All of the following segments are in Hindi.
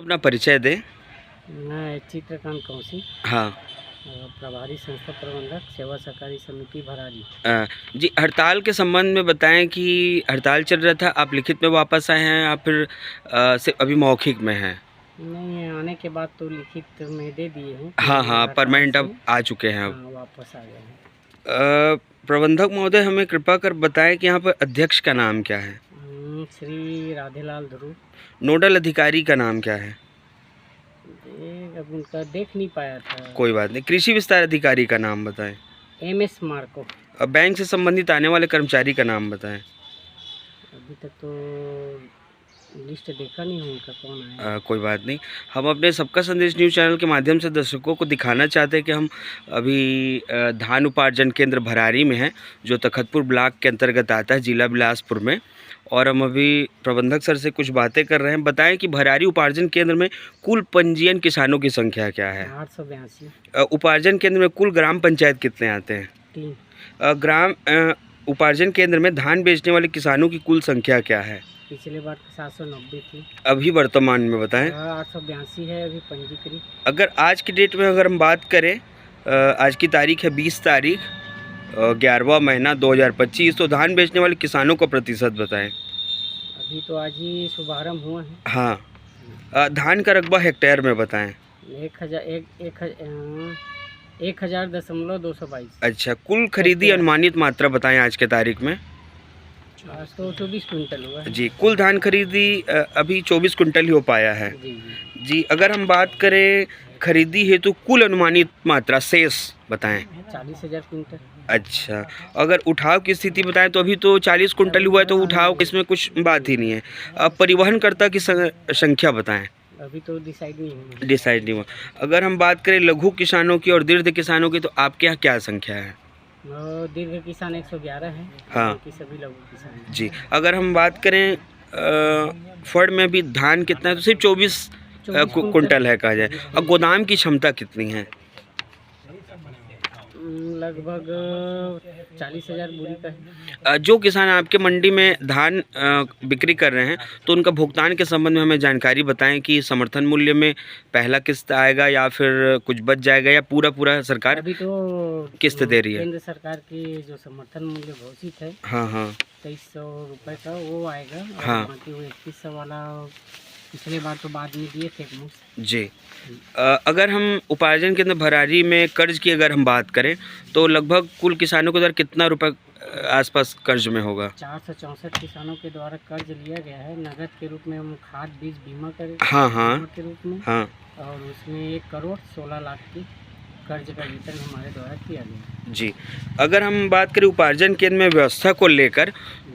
अपना परिचय दें। मैं चित्रकांत कौशिक, हाँ। प्रभारी संस्था प्रबंधक सेवा सहकारी समिति भरारी। जी, हड़ताल के संबंध में बताएं कि हड़ताल चल रहा था, आप लिखित में वापस आए हैं या फिर सिर्फ अभी मौखिक में हैं? नहीं, आने के बाद तो लिखित में दे दिए हैं कि हाँ हाँ, हड़ताल परमानेंट से अब आ चुके हैं अब। वापस आ गए हैं। प्रबंधक महोदय, हमें कृपा कर बताएं कि यहाँ पर अध्यक्ष का नाम क्या है? श्री राधेलाल ध्रुव। नोडल अधिकारी का नाम क्या है? अब उनका देख नहीं पाया था। कोई बात नहीं। कृषि विस्तार अधिकारी का नाम बताएं। MS Marco. बैंक से संबंधित आने वाले कर्मचारी का नाम बताएं। अभी तक तो लिस्ट देखा नहीं हूँ उनका कौन है। कोई बात नहीं। हम अपने सबका संदेश न्यूज़ चैनल के माध्यम से दर्शकों को दिखाना चाहते हैं कि हम अभी धान उपार्जन केंद्र भरारी में हैं, जो तखतपुर ब्लॉक के अंतर्गत आता है, जिला बिलासपुर में। और हम अभी प्रबंधक सर से कुछ बातें कर रहे हैं। बताएं कि भरारी उपार्जन केंद्र में कुल पंजीयन किसानों की संख्या क्या है? 882। उपार्जन केंद्र में कुल ग्राम पंचायत कितने आते हैं? 3। उपार्जन केंद्र में धान बेचने वाले किसानों की कुल संख्या क्या है? पिछले बार 790 थी। अभी वर्तमान में बताएं। 882 है अभी पंजीकृत। अगर आज की डेट में अगर हम बात करें, आज की तारीख है 20 तारीख 11वां महीना 2025, तो धान बेचने वाले किसानों का प्रतिशत बताएं। अभी तो आज ही शुभारंभ हुआ है। हाँ। धान का रकबा हेक्टेयर में बताएं। 1000.222। अच्छा, कुल खरीदी अनुमानित मात्रा बताएं आज के तारीख में। आज तो 24 क्विंटल हुआ है। जी, कुल धान खरीदी अभी 24 कुंटल ही हो पाया है। जी, अगर हम बात करें खरीदी हेतु कुल अनुमानित मात्रा शेष बताएं। 40,000 क्विंटल। अच्छा, अगर उठाव की स्थिति बताएं तो अभी तो 40 कुंटल हुआ है, तो उठाव इसमें कुछ बात ही नहीं है। अब परिवहनकर्ता की संख्या बताएं। अभी तो डिसाइड नहीं हुआ। अगर हम बात करें लघु किसानों की और दीर्घ किसानों की, तो आपके यहाँ क्या संख्या है? दीर्घ किसान 111 है। हाँ सभी लघु किसान जी। अगर हम बात करें फड़ में भी धान कितना है, तो सिर्फ 24 कुंटल है कहा जाए। और गोदाम की क्षमता कितनी है? लगभग 40,000 बोरी का है। जो किसान आपके मंडी में धान बिक्री कर रहे हैं, तो उनका भुगतान के संबंध में हमें जानकारी बताएं कि समर्थन मूल्य में पहला किस्त आएगा या फिर कुछ बच जाएगा, या पूरा सरकार अभी तो किस्त दे रही है? केंद्र सरकार की जो समर्थन मूल्य घोषित है, हाँ हाँ, 2300 रुपये का, वो आएगा। हाँ। बाकी वो 2100 वाला पिछले बार तो बाद में दिए थे जी। अगर हम उपार्जन केंद्र भरारी में कर्ज की अगर हम बात करें, तो लगभग कुल किसानों के द्वारा कितना रुपए आसपास कर्ज में होगा? 464 किसानों के द्वारा कर्ज लिया गया है नगद के रूप में। हम खाद बीज बीमा कर हाँ के रूप में। हाँ। और उसमें 1,16,00,000 की कर्ज का वितरण हमारे द्वारा किया गया। जी, अगर हम बात करें उपार्जन केंद्र में व्यवस्था को लेकर,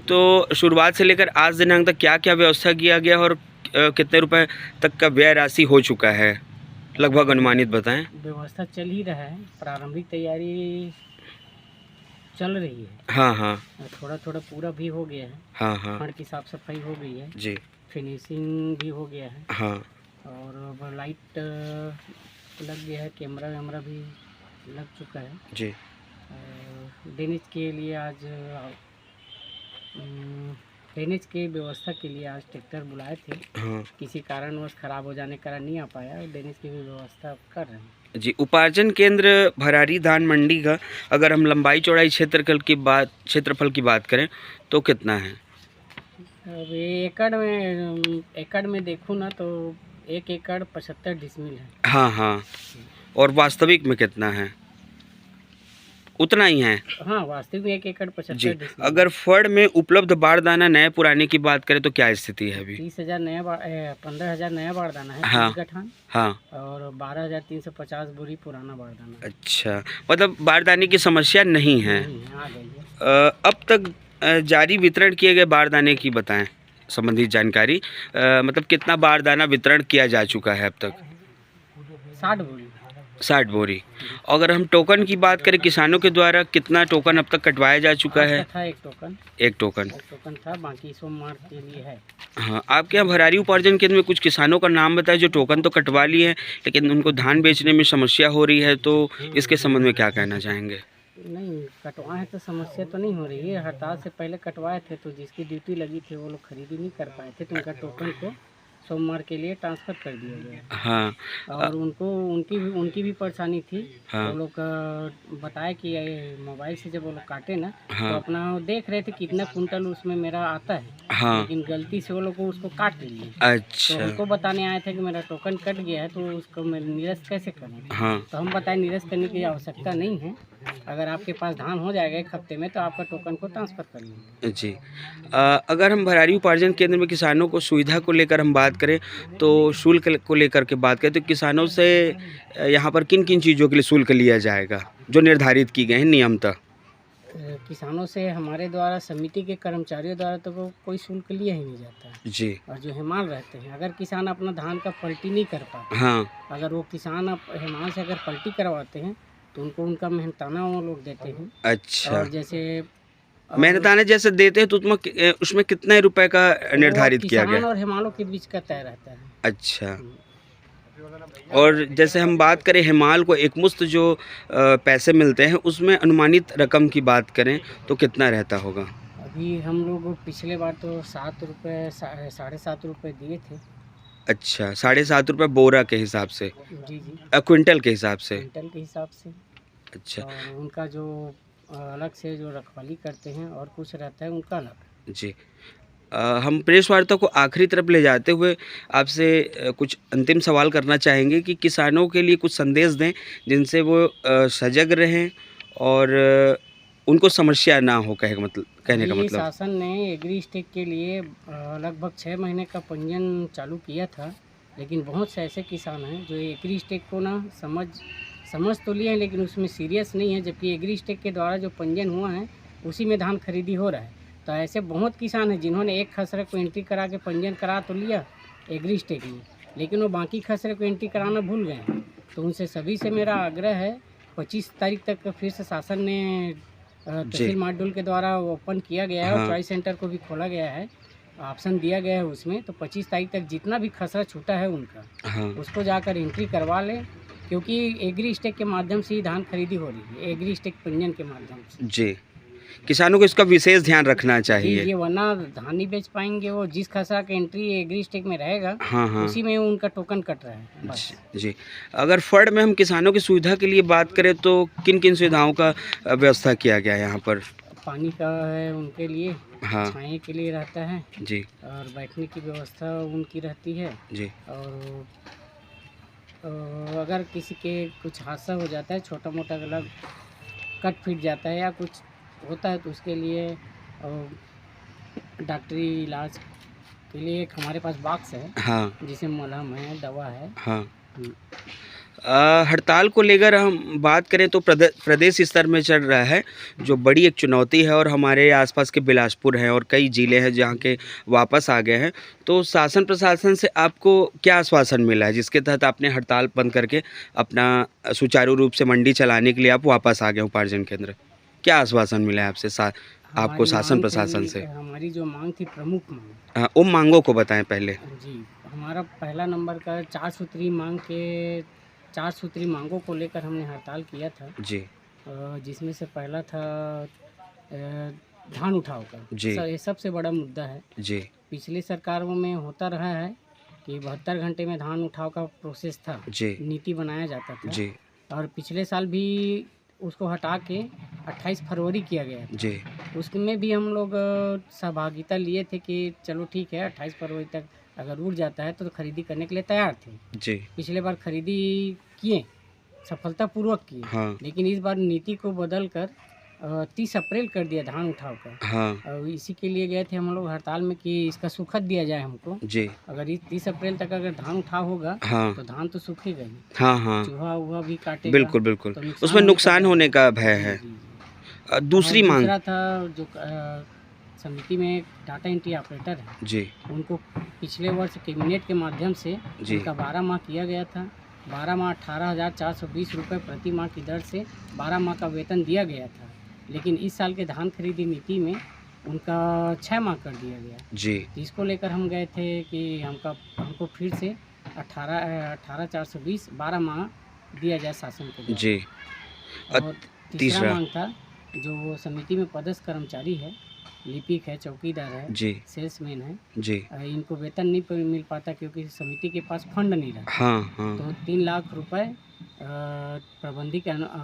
तो शुरुआत से लेकर आज दिनांक तक क्या क्या व्यवस्था किया गया और कितने रुपए तक का व्यय राशि हो चुका है, लगभग अनुमानित बताएं। व्यवस्था चल ही रहा है, प्रारंभिक तैयारी चल रही है। हाँ हाँ, थोड़ा पूरा भी हो गया है। हाँ हाँ, फंड की साफ सफाई हो गई है जी, फिनिशिंग भी हो गया है। हाँ, और लाइट लग गया है, कैमरा वैमरा भी लग चुका है जी। ड्रेनेज के लिए आज ड्रेनेज के व्यवस्था के लिए आज ट्रैक्टर बुलाए थे। हाँ किसी कारणवश खराब हो जाने के कारण नहीं आ पाया। ड्रेनेज की भी व्यवस्था कर रहे हैं। जी। उपार्जन केंद्र भरारी धान मंडी का अगर हम लंबाई चौड़ाई क्षेत्रफल की बात करें तो कितना है? अब एकड़ में देखूँ ना तो 1 एकड़ 75 डिसमिल है। हाँ हाँ। और वास्तविक में कितना है? उतना ही है। हाँ, वास्तविक में 1 एकड़ 75 जी। डिसमिल। अगर फड़ में उपलब्ध बारदाना नए पुराने की बात करें तो क्या स्थिति है अभी? 15,000 नया बारदाना है। हाँ गठान। हाँ। और 12,350 बोरी पुराना बारदाना। अच्छा, मतलब बारदाने की समस्या नहीं है। आ गई है। अब तक जारी वितरण किए गए बारदाने की बताएं संबंधित जानकारी। मतलब कितना बारदाना वितरण किया जा चुका है अब तक? 60 बोरी। 60 बोरी। अगर हम टोकन की बात करें, किसानों के द्वारा कितना टोकन अब तक कटवाया जा चुका है? था एक टोकन। एक टोकन था, बाकी सोमवार के लिए है। हाँ, आपके यहाँ भरारी उपार्जन केंद्र में कुछ किसानों का नाम बताएं जो टोकन तो कटवा लिए हैं, लेकिन उनको धान बेचने में समस्या हो रही है, तो इसके संबंध में क्या कहना चाहेंगे? नहीं, कटवाए तो समस्या तो नहीं हो रही है। हड़ताल से पहले कटवाए थे, तो जिसकी ड्यूटी लगी थी वो लोग खरीदी नहीं कर पाए थे, तो उनका टोकन को सोमवार के लिए ट्रांसफ़र कर दिया गया है। हाँ। और उनकी भी परेशानी थी। हाँ। वो लोग बताया कि ये मोबाइल से जब वो लोग काटे ना तो हाँ। अपना वो देख रहे थे कितना कुंटल उसमें मेरा आता है, हाँ। लेकिन गलती से वो लोग उसको काट लिए। तो अच्छा। हमको बताने आए थे कि मेरा टोकन कट गया है, तो उसको मैं निरस्त कैसे करूँ? हाँ। तो हम बताए निरस्त करने की आवश्यकता नहीं है, अगर आपके पास धान हो जाएगा 1 हफ्ते में तो आपका टोकन को ट्रांसफ़र कर लेंगे। जी। अगर हम भरारी उपार्जन केंद्र में किसानों को सुविधा को लेकर हम बात करें, तो शुल्क को लेकर के बात करें, तो किसानों से यहाँ पर किन-किन चीज़ों के लिए शुल्क लिया जाएगा, जो निर्धारित की गए हैं नियमतः? किसानों से हमारे द्वारा समिति के कर्मचारियों द्वारा तो कोई शुल्क लिया ही नहीं जाता है। जी। और जो हेमाल रहते हैं, अगर किसान अपना धान का पलटी नहीं कर पाते, हाँ। अगर वो किसान हेमाल से अगर पलटी करवाते हैं तो उनको उनका मेहनताना वो लोग देते हैं। अच्छा। और जैसे मेहनताना जैसे देते हैं तो उसमें कितने रुपए का निर्धारित किया गया किसान है? और हेमालों के बीच का तय रहता है। अच्छा। और जैसे हम बात करें हेमाल को एकमुश्त जो पैसे मिलते हैं, उसमें अनुमानित रकम की बात करें तो कितना रहता होगा? अभी हम लोग पिछले बार तो 7 रुपये साढ़े 7 रुपये दिए थे। अच्छा, ₹7.5 बोरा के हिसाब से, जी, जी। क्विंटल के हिसाब से। क्विंटल के हिसाब से। अच्छा। और उनका जो अलग से जो रखवाली करते हैं और कुछ रहता है उनका अलग। जी। हम प्रेस वार्ता को आखिरी तरफ ले जाते हुए आपसे कुछ अंतिम सवाल करना चाहेंगे कि किसानों के लिए कुछ संदेश दें, जिनसे वो सजग रहें और उनको समस्या ना हो, कहने का अभी मतलब। शासन ने एग्री स्टेक के लिए लगभग 6 महीने का पंजीयन चालू किया था, लेकिन बहुत से ऐसे किसान हैं जो एग्री स्टेक को ना समझ तो लिए हैं, लेकिन उसमें सीरियस नहीं है, जबकि एग्री स्टेक के द्वारा जो पंजीयन हुआ है उसी में धान खरीदी हो रहा है। तो ऐसे बहुत किसान हैं जिन्होंने एक खसरे को एंट्री करा के पंजीयन करा तो लिया एग्री स्टेक में, लेकिन वो बाकी खसरे को एंट्री कराना भूल गए हैं। तो उनसे सभी से मेरा आग्रह है, 25 तारीख तक फिर से शासन ने तहसील मॉड्यूल के द्वारा ओपन किया गया है और हाँ। चॉइस सेंटर को भी खोला गया है, ऑप्शन दिया गया है उसमें। तो 25 तारीख तक जितना भी खसरा छूटा है उनका, हाँ। उसको जाकर एंट्री करवा लें, क्योंकि एग्री स्टेक के माध्यम से ही धान खरीदी हो रही है, एग्री स्टेक पंजीयन के माध्यम से। जी। किसानों को इसका विशेष ध्यान रखना जी, चाहिए। ये वरना धान नहीं बेच पाएंगे, वो जिस खसरा का एंट्री एग्री स्टेक में रहेगा हाँ, हाँ। उसी में उनका टोकन कट रहा है बस। जी। अगर फंड में हम किसानों की सुविधा के लिए बात करें तो किन-किन सुविधाओं का व्यवस्था किया गया है यहाँ पर? पानी का है उनके लिए, हाँ। छाए के लिए रहता है जी। और बैठने की व्यवस्था उनकी रहती है। जी। और अगर किसी के कुछ हादसा हो जाता है, छोटा मोटा गला कट फिट जाता है या कुछ होता है, तो उसके लिए डॉक्टरी इलाज के लिए एक हमारे पास बॉक्स है, हाँ। जिसमें मलहम है, दवा है। हाँ। हड़ताल को लेकर हम बात करें तो प्रदेश स्तर में चल रहा है, जो बड़ी एक चुनौती है, और हमारे आसपास के बिलासपुर हैं और कई ज़िले हैं जहाँ के वापस आ गए हैं। तो शासन प्रशासन से आपको क्या आश्वासन मिला है, जिसके तहत आपने हड़ताल बंद करके अपना सुचारू रूप से मंडी चलाने के लिए आप वापस आ गए उपार्जन केंद्र? क्या आश्वासन मिला है आपसे आपको शासन प्रशासन से? हमारी जो मांग थी, प्रमुख मांग। हाँ, उन मांगों को बताएं पहले। जी, हमारा पहला नंबर का 4 सूत्री मांगों को लेकर हमने हड़ताल किया था। जी। जिसमें से पहला था धान उठाव का। जी। ये सबसे बड़ा मुद्दा है। जी। पिछली सरकारों में होता रहा है कि 72 घंटे में धान उठाव का प्रोसेस था, जी। नीति बनाया जाता था। जी। और पिछले साल भी उसको हटा के 28 फरवरी किया गया था। जी। उसमें भी हम लोग सहभागिता लिए थे कि चलो ठीक है, 28 फरवरी तक अगर उड़ जाता है तो खरीदी करने के लिए तैयार थे। जी। पिछले बार खरीदी किए, सफलतापूर्वक किए। हाँ। लेकिन इस बार नीति को बदल कर 30 अप्रैल कर दिया धान उठाव का। हाँ। और इसी के लिए गए थे हम लोग हड़ताल में कि इसका सुखद दिया जाए हमको। जी। अगर 30 अप्रैल तक अगर धान उठाव होगा, हाँ। तो धान तो सूखेगा ही। हाँ, हाँ। चूहा वूहा भी काटेगा। बिल्कुल, बिल्कुल। तो उसमें नुकसान होने का भय है। जी, जी। दूसरी मांग। दूसरा था जो समिति में डाटा एंट्री ऑपरेटर है, जी। उनको पिछले वर्ष कैबिनेट के माध्यम से जी। उनका 12 माह किया गया था। 12 माह 18,420 रुपये प्रति माह की दर से 12 माह का वेतन दिया गया था। लेकिन इस साल के धान खरीदी नीति में उनका 6 माह कर दिया गया। जी। जिसको लेकर हम गए थे कि हमको फिर से 18,420 12 माह दिया जाए शासन के द्वारा। जी। और तीसरा मांग था, जो वो समिति में पदस्थ कर्मचारी है, लिपिक है, चौकीदार है, जी सेल्समैन है। जी। इनको वेतन नहीं मिल पाता क्योंकि समिति के पास फंड नहीं रहता। हाँ हाँ। तो 3 लाख रुपए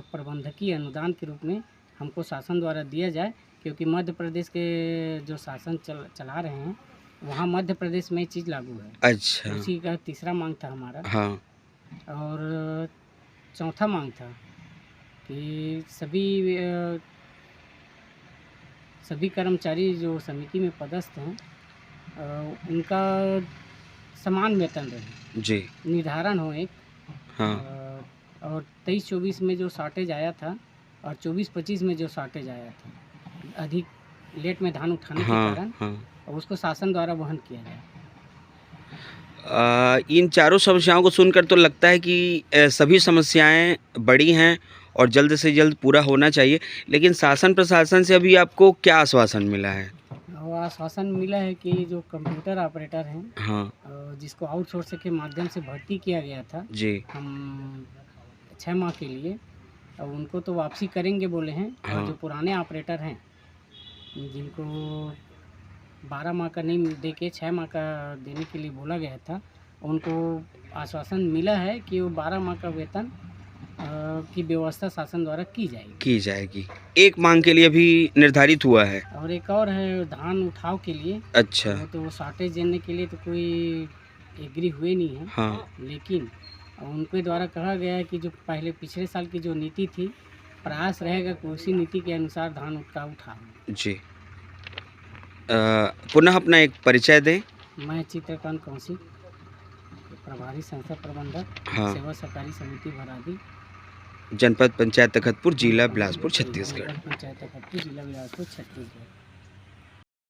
प्रबंधकीय अनुदान के रूप में हमको शासन द्वारा दिया जाए, क्योंकि मध्य प्रदेश के जो शासन चला रहे हैं वहाँ मध्य प्रदेश में ये चीज़ लागू है। अच्छा। उसी का तीसरा मांग था हमारा। हाँ। और चौथा मांग था कि सभी कर्मचारी जो समिति में पदस्थ हैं उनका समान वेतन रहे, जी। निर्धारण हो एक। हाँ और 23-24 में जो शॉर्टेज आया था और 24-25 में जो शॉर्टेज आया था अधिक लेट में धान उठाने के हाँ कारण, हाँ। और उसको शासन द्वारा वहन किया जाए। इन चारों समस्याओं को सुनकर तो लगता है कि सभी समस्याएं बड़ी हैं और जल्द से जल्द पूरा होना चाहिए, लेकिन शासन प्रशासन से अभी आपको क्या आश्वासन मिला है? और आश्वासन मिला है कि जो कंप्यूटर ऑपरेटर हैं, हाँ जिसको आउटसोर्स के माध्यम से भर्ती किया गया था जी। हम 6 माह के लिए, और उनको तो वापसी करेंगे बोले हैं। हाँ। और जो पुराने ऑपरेटर हैं जिनको 12 माह का नहीं दे के 6 माह का देने के लिए बोला गया था, उनको आश्वासन मिला है कि वो 12 माह का वेतन की व्यवस्था शासन द्वारा की जाएगी। एक मांग के लिए भी निर्धारित हुआ है। और एक और है धान उठाव के लिए। अच्छा। तो शॉर्टेज देने के लिए तो कोई एग्री हुए नहीं है। हाँ। लेकिन उनके द्वारा कहा गया है कि जो पिछले साल की जो नीति थी, प्रयास रहेगा कि उसी नीति के अनुसार धान का उठाव। जी। पुनः अपना एक परिचय दें। मैं चित्रकांत कौशिक, प्रभारी संस्था प्रबंधक, हाँ। सेवा सहकारी समिति भरादी, जनपद पंचायत तखतपुर, जिला बिलासपुर, छत्तीसगढ़। पंचायत तखतपुर, जिला बिलासपुर, छत्तीसगढ़।